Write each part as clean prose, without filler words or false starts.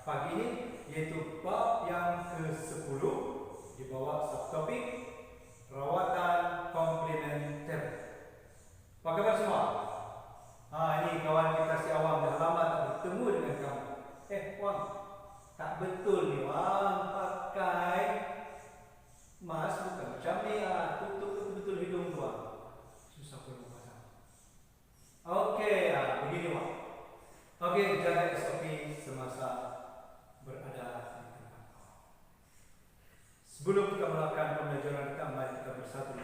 pagi ini, yaitu bab yang ke-10 di bawah subtopik rawatan komplementer. Apa kabar semua? Ini kawan kita si Awang, dah lama tak bertemu dengan kamu. Wang, tak betul ni Wang, pakai mas bukan macam ni, tutup betul-betul hidung tu Wang. Susah pun pasang. Okey, begini Wang. Okey, jaga SOP semasa berada di tempat. Sebelum kita melakukan pembelajaran kita, mari kita bersatu.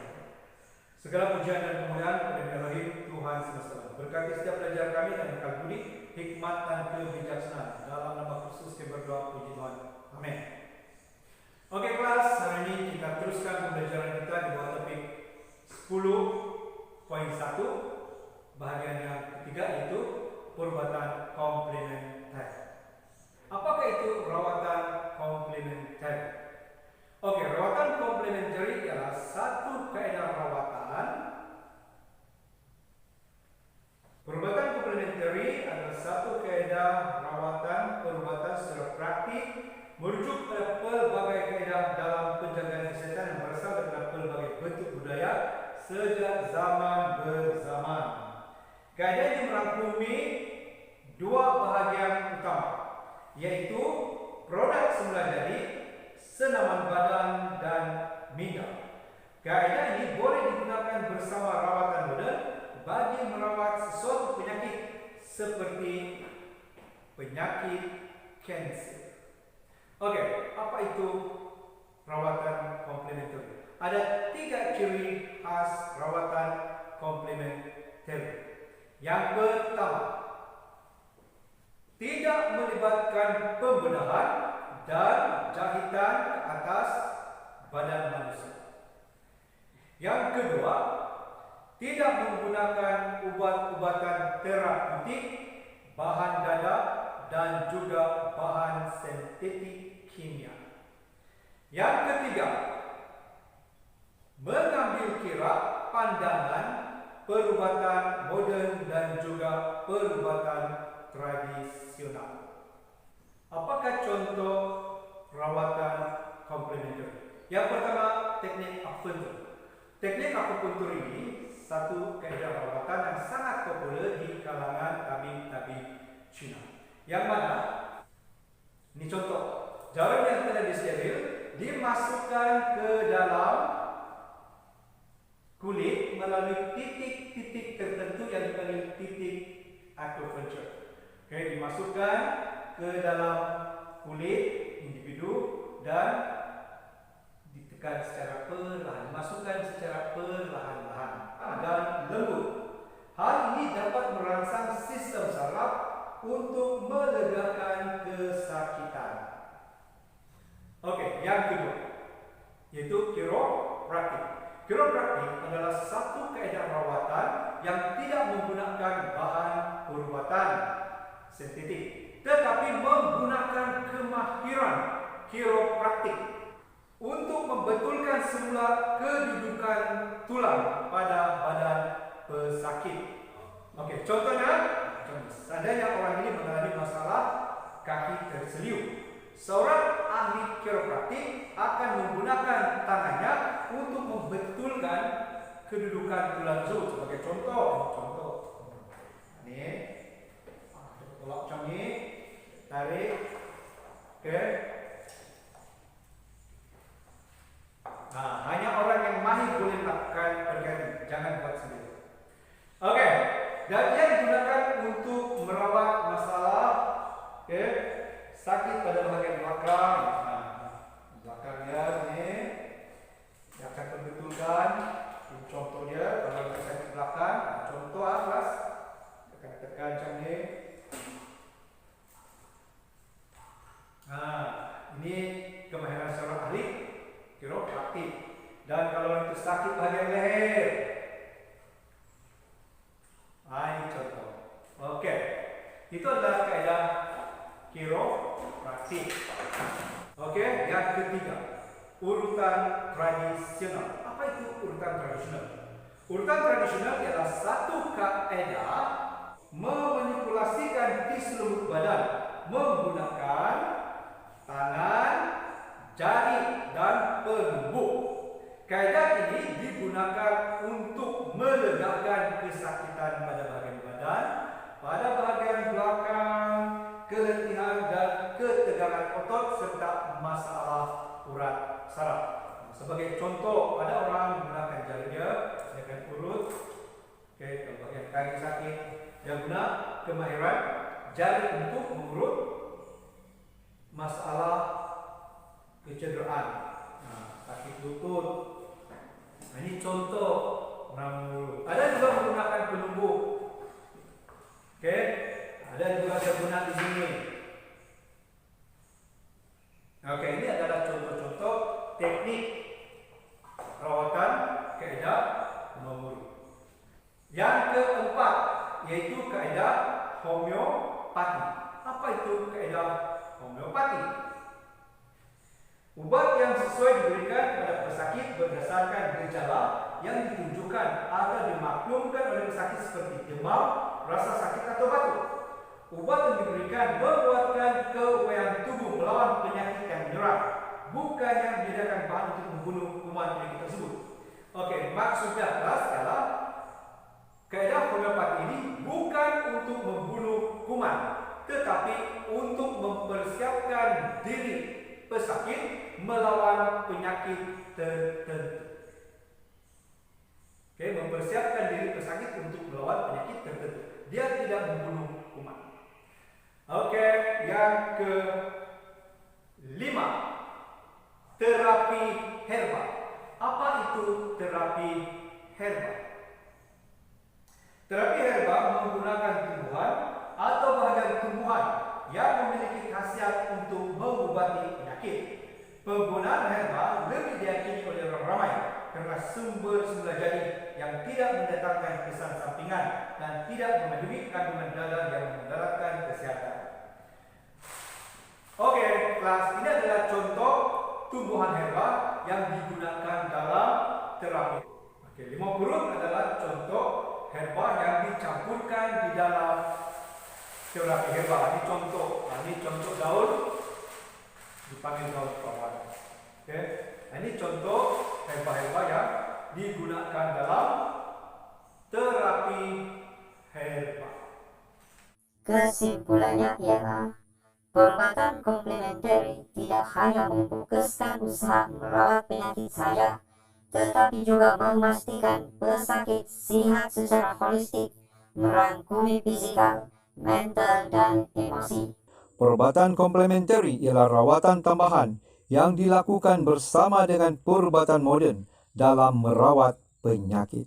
Segala pujian dan kemuliaan kepada Elohim Tuhan semesta. Berkati setiap pelajar kami dan bekal budi, hikmat dan kebijaksanaan. Dalam nama Kristus kita berdoa, puji Tuhan. Amin. Okey kelas, hari ini kita teruskan pembelajaran kita di bawah topik 10.1, bahagian yang ketiga, yaitu perbuatan komplementer. Apakah itu rawatan komplementer? Okey, rawatan komplementer ialah satu kaedah rawatan. Perbuatan komplementer adalah satu kaedah rawatan perbuatan secara praktik merujuk pada pelbagai kaedah dalam penjagaan kesihatan yang berasal daripada pelbagai bentuk budaya sejak zaman berzaman. Kaedah ini merangkumi dua bahagian utama, yaitu produk semula jadi, senaman badan dan minda. Kaedah ini boleh digunakan bersama rawatan modern bagi merawat sesuatu penyakit seperti penyakit kanser. Okey, apa itu rawatan komplementer? Ada 3 ciri khas rawatan komplementer. Yang pertama, tidak melibatkan pembedahan dan jahitan ke atas badan manusia. Yang kedua, tidak menggunakan ubat-ubatan terapeutik, bahan dadak dan juga bahan sintetik kimia. Yang ketiga, mengambil kira pandangan perubatan moden dan juga perubatan tradisional. Apakah contoh rawatan komplementer? Yang pertama, teknik akupuntur. Teknik akupuntur ini satu kaedah rawatan yang sangat popular di kalangan tabib-tabib Cina. Yang mana, ini contoh, jarum yang telah disteril dimasukkan ke dalam kulit melalui titik-titik tertentu yang dipanggil titik acupuncture. Okey, dimasukkan ke dalam kulit individu dan ditekan secara perlahan, dimasukkan secara perlahan-lahan dan lembut. Hal ini dapat merangsang sistem saraf untuk melegakan kesakitan. Okey, yang kedua, yaitu kiropraktik. Kiropraktik adalah satu kaedah rawatan yang tidak menggunakan bahan perubatan sintetik, tetapi menggunakan kemahiran kiropraktik untuk membetulkan semula kedudukan tulang pada badan pesakit. Okey, contohnya, seandainya orang ini mengalami masalah kaki terseliu, seorang ahli kiropraktik akan menggunakan tangannya untuk membetulkan kedudukan tulang tersebut. Sebagai contoh, ini, tolak macam ni, tarik, okey. Hanya orang yang mahir boleh melakukan perkara ini, jangan buat sendiri. Okey, dan ia digunakan untuk merawat masalah sakit pada bahagian belakang. Belakangnya ni, dia akan terbetulkan. Contoh dia, kalau ada sakit belakang, contoh kelas, akan tekan macam ni. Ini kemahiran seorang ahli kiropraktik. Dan kalau itu sakit bahagian leher, ini contoh. Okey, itu adalah kaedah kiropraktik. Okey, yang ketiga, urutan tradisional. Apa itu urutan tradisional? Urutan tradisional ialah satu kaedah memanipulasikan di seluruh badan menggunakan tangan, jari, dan pelumbuk. Kaedah ini digunakan untuk melegakan kesakitan pada bahagian badan, pada bahagian belakang, keletihan dan ketegangan otot serta masalah urat saraf. Sebagai contoh, ada orang menggunakan jarinya, dia akan urut. Kalau bahagian kaki sakit, dia guna kemahiran jari untuk mengurut masalah kecederaan, sakit lutut. Ini contoh orang mengurut. Ada juga menggunakan pelumbuk. Ada juga saya guna di sini. Ini adalah contoh-contoh teknik rawatan kaedah mengurut. Yang keempat yaitu kaedah homeopati. Apa itu kaedah homeopati? Ubat yang sesuai diberikan pada pesakit berdasarkan gejala yang ditunjukkan atau dimaklumkan oleh pesakit seperti demam, rasa sakit atau batuk. Ubat yang diberikan menguatkan keupayaan tubuh melawan penyakit yang menyerang, bukannya menyediakan bahan untuk membunuh kuman penyakit tersebut. Maksudnya adalah kaedah homeopati ini bukan untuk membunuh kuman, tetapi untuk mempersiapkan diri pesakit melawan penyakit tertentu. Mempersiapkan diri pesakit untuk melawan penyakit tertentu. Dia tidak membunuh kuman. Yang kelima, terapi herba. Apa itu terapi herba? Terapi herba menggunakan tumbuhan atau bahagian tumbuhan yang memiliki khasiat untuk mengobati penyakit. Penggunaan herba lebih diyakini oleh orang ramai karena sumber semula jadi yang tidak mendatangkan kesan sampingan dan tidak mengandungi kandungan dalam yang memudaratkan kesehatan. Kelas ini adalah contoh tumbuhan herba yang digunakan dalam terapi. 5 huruf adalah contoh herba yang dicampurkan di dalam terapi herba. Ini contoh daun, dipanggil daun pawan. Ini contoh herba-herba yang digunakan dalam terapi herba. Kesimpulannya ialah perubatan komplementer tidak hanya memfokuskan usaha merawat penyakit saja, tetapi juga memastikan pesakit sehat secara holistik, merangkumi fisikal, mental, dan emosi. Perubatan komplementer ialah rawatan tambahan yang dilakukan bersama dengan perubatan moden dalam merawat penyakit.